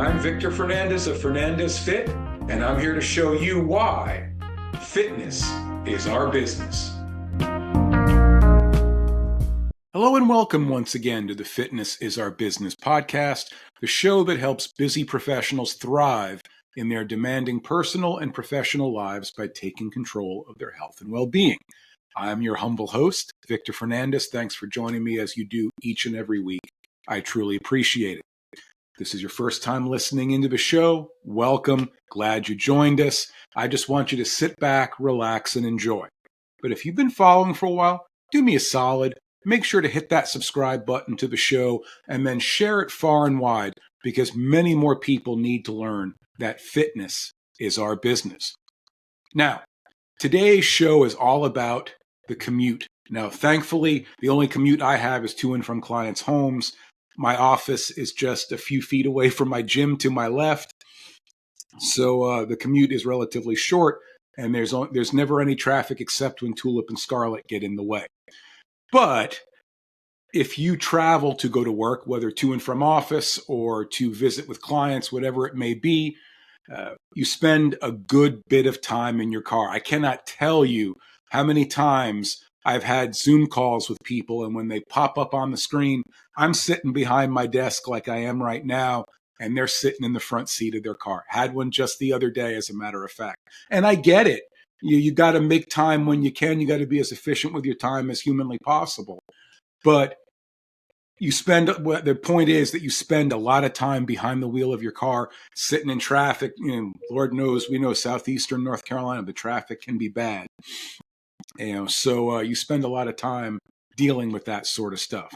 I'm Victor Fernandez of Fernandez Fit, and I'm here to show you why fitness is our business. Hello and welcome once again to the Fitness is Our Business podcast, the show that helps busy professionals thrive in their demanding personal and professional lives by taking control of their health and well-being. I'm your humble host, Victor Fernandez. Thanks for joining me as you do each and every week. I truly appreciate it. If this is your first time listening into the show, welcome. Glad you joined us. I just want you to sit back, relax, and enjoy. But if you've been following for a while, do me a solid. Make sure to hit that subscribe button to the show and then share it far and wide because many more people need to learn that fitness is our business. Now, today's show is all about the commute. Now, thankfully, the only commute I have is to and from clients' homes. My office is just a few feet away from my gym to my left. So the commute is relatively short, and there's never any traffic except when Tulip and Scarlett get in the way. But if you travel to go to work, whether to and from office or to visit with clients, whatever it may be, you spend a good bit of time in your car. I cannot tell you how many times I've had Zoom calls with people, and when they pop up on the screen, I'm sitting behind my desk like I am right now, and they're sitting in the front seat of their car. Had one just the other day, as a matter of fact. And I get it. You got to make time when you can. You got to be as efficient with your time as humanly possible. But the point is that you spend a lot of time behind the wheel of your car, sitting in traffic. Lord knows, we know southeastern North Carolina, the traffic can be bad. So you spend a lot of time dealing with that sort of stuff.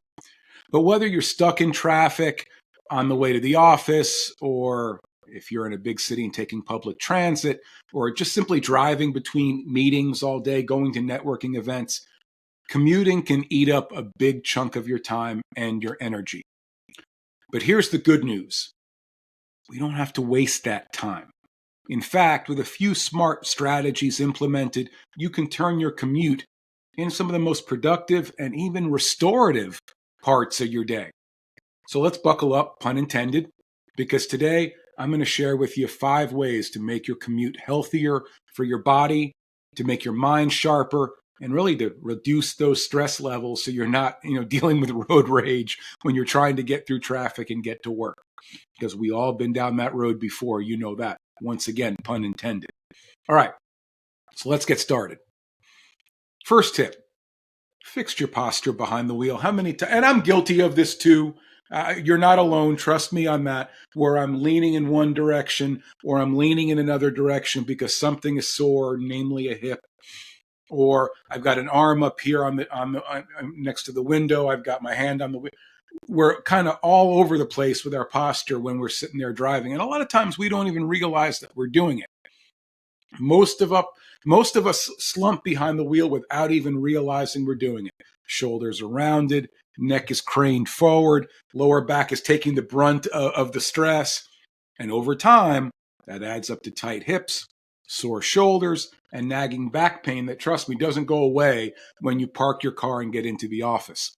But whether you're stuck in traffic on the way to the office, or if you're in a big city and taking public transit, or just simply driving between meetings all day, going to networking events, commuting can eat up a big chunk of your time and your energy. But here's the good news. We don't have to waste that time. In fact, with a few smart strategies implemented, you can turn your commute into some of the most productive and even restorative parts of your day. So let's buckle up, pun intended, because today I'm going to share with you 5 ways to make your commute healthier for your body, to make your mind sharper, and really to reduce those stress levels so you're not, dealing with road rage when you're trying to get through traffic and get to work. Because we all been down that road before, you know that. Once again, pun intended. All right, so let's get started. First tip, fix your posture behind the wheel. How many times, and I'm guilty of this too. You're not alone. Trust me on that, where I'm leaning in one direction or I'm leaning in another direction because something is sore, namely a hip. Or I've got an arm up here on next to the window. I've got my hand on the window. We're kind of all over the place with our posture when we're sitting there driving. And a lot of times we don't even realize that we're doing it. Most of us slump behind the wheel without even realizing we're doing it. Shoulders are rounded, neck is craned forward, lower back is taking the brunt of the stress. And over time, that adds up to tight hips, sore shoulders, and nagging back pain that, trust me, doesn't go away when you park your car and get into the office.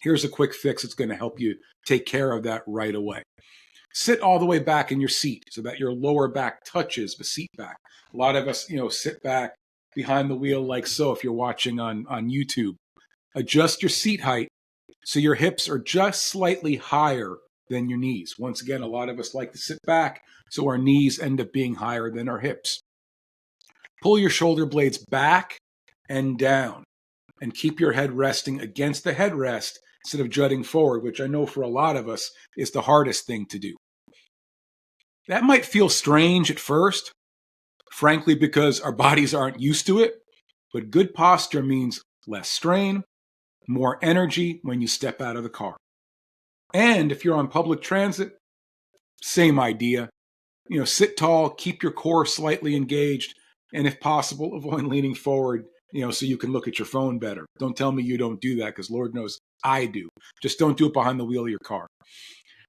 Here's a quick fix that's going to help you take care of that right away. Sit all the way back in your seat so that your lower back touches the seat back. A lot of us, sit back behind the wheel like so if you're watching on YouTube. Adjust your seat height so your hips are just slightly higher than your knees. Once again, a lot of us like to sit back so our knees end up being higher than our hips. Pull your shoulder blades back and down and keep your head resting against the headrest instead of jutting forward, which I know for a lot of us is the hardest thing to do. That might feel strange at first, frankly, because our bodies aren't used to it, but good posture means less strain, more energy when you step out of the car. And if you're on public transit, same idea. Sit tall, keep your core slightly engaged, and if possible, avoid leaning forward, so you can look at your phone better. Don't tell me you don't do that, because Lord knows I do. Just don't do it behind the wheel of your car.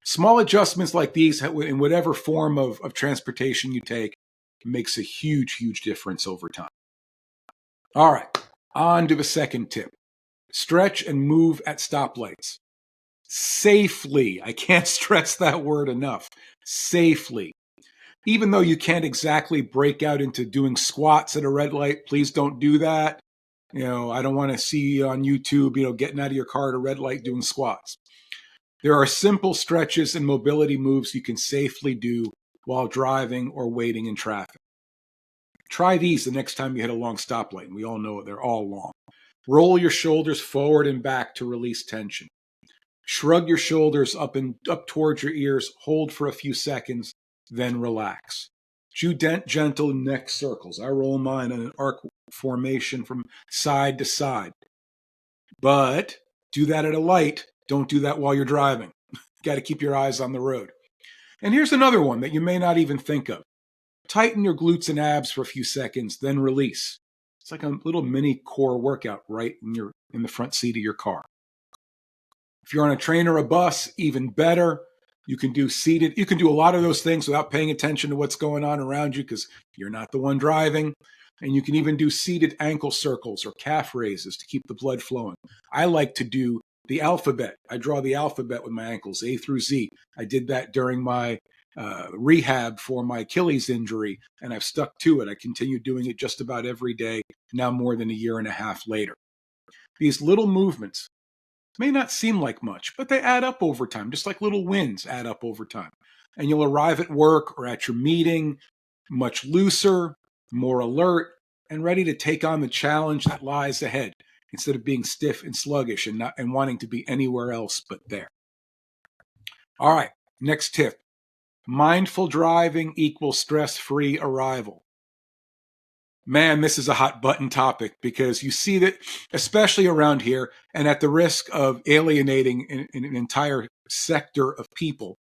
Small adjustments like these, in whatever form of transportation you take, makes a huge, huge difference over time. All right, on to the second tip. Stretch and move at stoplights. safely. I can't stress that word enough. Safely. Even though you can't exactly break out into doing squats at a red light, please don't do that. I don't want to see you on YouTube, getting out of your car at a red light doing squats. There are simple stretches and mobility moves you can safely do while driving or waiting in traffic. Try these the next time you hit a long stoplight, and we all know they're all long. Roll your shoulders forward and back to release tension. Shrug your shoulders up towards your ears, hold for a few seconds, then relax. Do gentle neck circles. I roll mine in an arc formation from side to side. But do that at a light. Don't do that while you're driving. Got to keep your eyes on the road. And here's another one that you may not even think of. Tighten your glutes and abs for a few seconds, then release. It's like a little mini core workout right when you're in the front seat of your car. If you're on a train or a bus, even better. You can do seated. You can do a lot of those things without paying attention to what's going on around you because you're not the one driving. And you can even do seated ankle circles or calf raises to keep the blood flowing. I like to do the alphabet. I draw the alphabet with my ankles, A through Z. I did that during my rehab for my Achilles injury, and I've stuck to it. I continue doing it just about every day, now more than a year and a half later. These little movements may not seem like much, but they add up over time, just like little wins add up over time. And you'll arrive at work or at your meeting much looser, more alert, and ready to take on the challenge that lies ahead instead of being stiff and sluggish and wanting to be anywhere else but there. All right, next tip. Mindful driving equals stress-free arrival. Man, this is a hot button topic because you see that, especially around here, and at the risk of alienating an entire sector of people.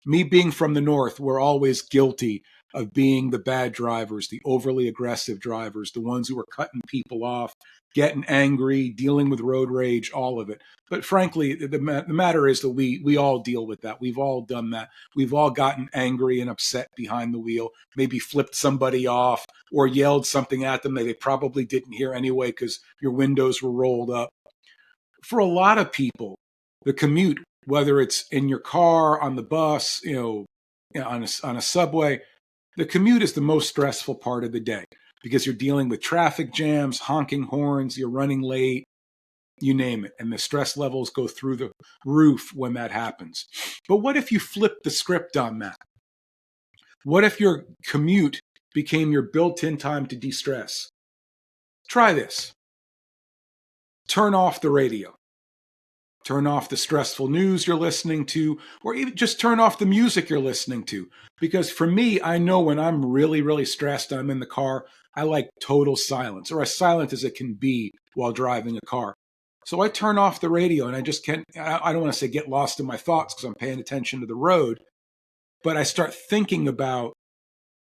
Me being from the North, we're always guilty of being the bad drivers, the overly aggressive drivers, the ones who are cutting people off, getting angry, dealing with road rage, all of it. But frankly, the matter is that we all deal with that. We've all done that. We've all gotten angry and upset behind the wheel, maybe flipped somebody off or yelled something at them that they probably didn't hear anyway because your windows were rolled up. For a lot of people, the commute, whether it's in your car, on the bus, on a subway, the commute is the most stressful part of the day because you're dealing with traffic jams, honking horns, you're running late, you name it. And the stress levels go through the roof when that happens. But what if you flip the script on that? What if your commute became your built-in time to de-stress? Try this. Turn off the radio. Turn off the stressful news you're listening to, or even just turn off the music you're listening to. Because for me, I know when I'm really, really stressed, I'm in the car, I like total silence, or as silent as it can be while driving a car. So I turn off the radio and I don't want to say get lost in my thoughts because I'm paying attention to the road, but I start thinking about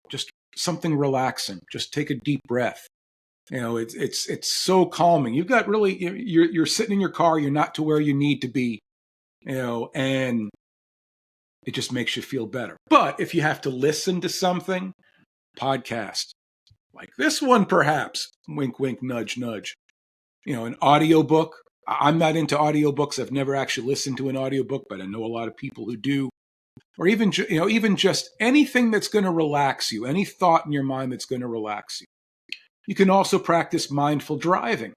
just something relaxing. Just take a deep breath. It's so calming. You've got really, you're sitting in your car, you're not to where you need to be, and it just makes you feel better. But if you have to listen to something, podcast, like this one perhaps, wink, wink, nudge, nudge, an audiobook. I'm not into audiobooks. I've never actually listened to an audiobook, but I know a lot of people who do. Or even just anything that's going to relax you, any thought in your mind that's going to relax you. You can also practice mindful driving.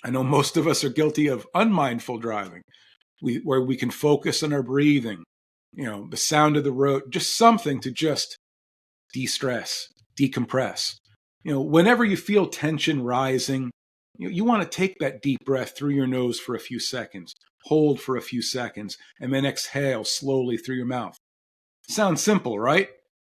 I know most of us are guilty of unmindful driving, where we can focus on our breathing, the sound of the road, just something to just de-stress, decompress. Whenever you feel tension rising, you want to take that deep breath through your nose for a few seconds, hold for a few seconds, and then exhale slowly through your mouth. Sounds simple, right?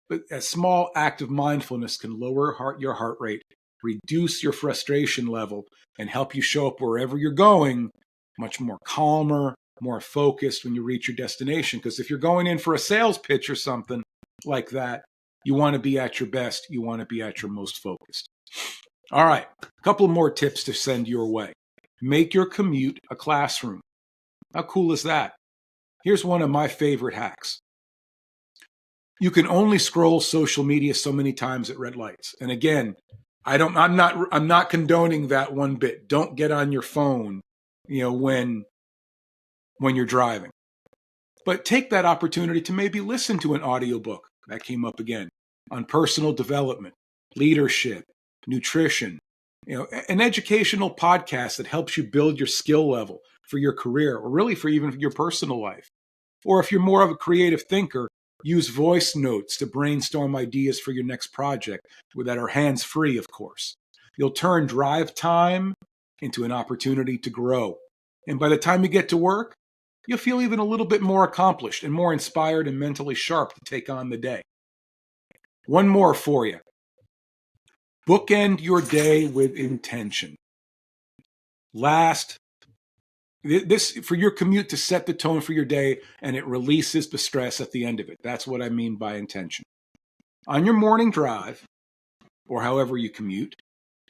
But a small act of mindfulness can lower your heart rate, reduce your frustration level, and help you show up wherever you're going much more calmer, more focused when you reach your destination. Because if you're going in for a sales pitch or something like that, you want to be at your best. You want to be at your most focused. All right, a couple more tips to send your way. Make your commute a classroom. How cool is that? Here's one of my favorite hacks. You can only scroll social media so many times at red lights. And again, I'm not condoning that one bit. Don't get on your phone, when when you're driving. But take that opportunity to maybe listen to an audiobook, that came up again, on personal development, leadership, nutrition, an educational podcast that helps you build your skill level for your career or really for even your personal life. Or if you're more of a creative thinker, use voice notes to brainstorm ideas for your next project that are hands-free, of course. You'll turn drive time into an opportunity to grow. And by the time you get to work, you'll feel even a little bit more accomplished and more inspired and mentally sharp to take on the day. One more for you. Bookend your day with intention. This for your commute to set the tone for your day, and it releases the stress at the end of it. That's what I mean by intention. On your morning drive, or however you commute,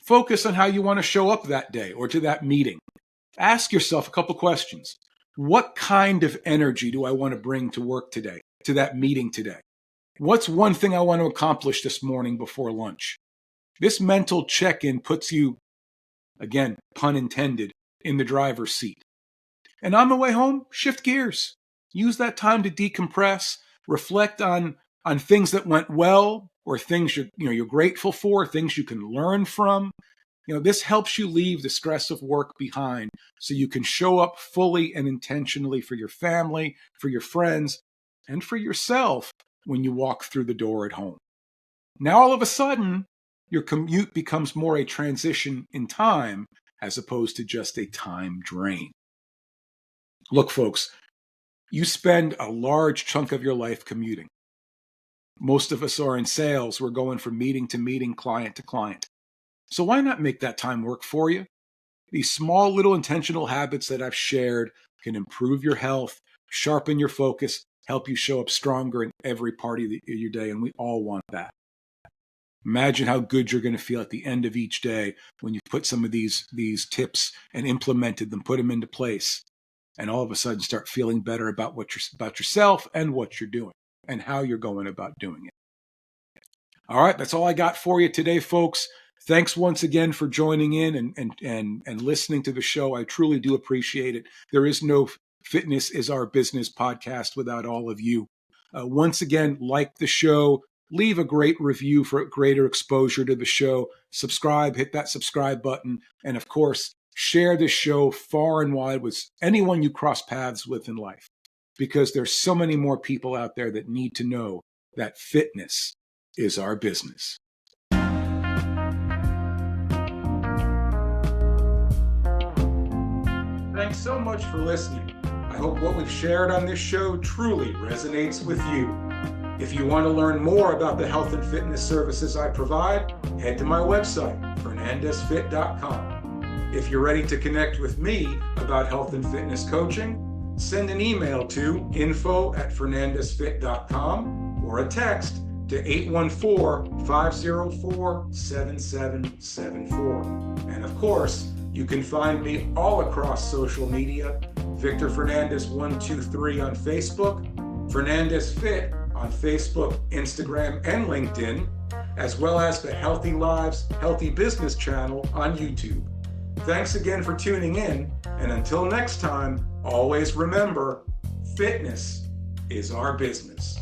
focus on how you want to show up that day or to that meeting. Ask yourself a couple questions. What kind of energy do I want to bring to work today, to that meeting today? What's one thing I want to accomplish this morning before lunch? This mental check-in puts you, again, pun intended, in the driver's seat. And on the way home, shift gears. Use that time to decompress, reflect on things that went well or things you're grateful for, things you can learn from. This helps you leave the stress of work behind so you can show up fully and intentionally for your family, for your friends, and for yourself when you walk through the door at home. Now, all of a sudden, your commute becomes more a transition in time as opposed to just a time drain. Look, folks, you spend a large chunk of your life commuting. Most of us are in sales. We're going from meeting to meeting, client to client. So why not make that time work for you? These small little intentional habits that I've shared can improve your health, sharpen your focus, help you show up stronger in every part of your day, and we all want that. Imagine how good you're going to feel at the end of each day when you put some of these tips and implemented them, put them into place, and all of a sudden start feeling better about about yourself and what you're doing and how you're going about doing it. All right, that's all I got for you today, folks. Thanks once again for joining in and listening to the show. I truly do appreciate it. There is no Fitness is Our Business podcast without all of you. Once again, like the show, leave a great review for greater exposure to the show. Subscribe, hit that subscribe button. And of course, share this show far and wide with anyone you cross paths with in life, because there's so many more people out there that need to know that fitness is our business. Thanks so much for listening. I hope what we've shared on this show truly resonates with you. If you want to learn more about the health and fitness services I provide, head to my website, fernandezfit.com. If you're ready to connect with me about health and fitness coaching, send an email to info@fernandezfit.com or a text to 814-504-7774. And of course, you can find me all across social media, Victor Fernandez 123 on Facebook, Fernandez Fit on Facebook, Instagram, and LinkedIn, as well as the Healthy Lives, Healthy Business channel on YouTube. Thanks again for tuning in, and until next time, always remember, fitness is our business.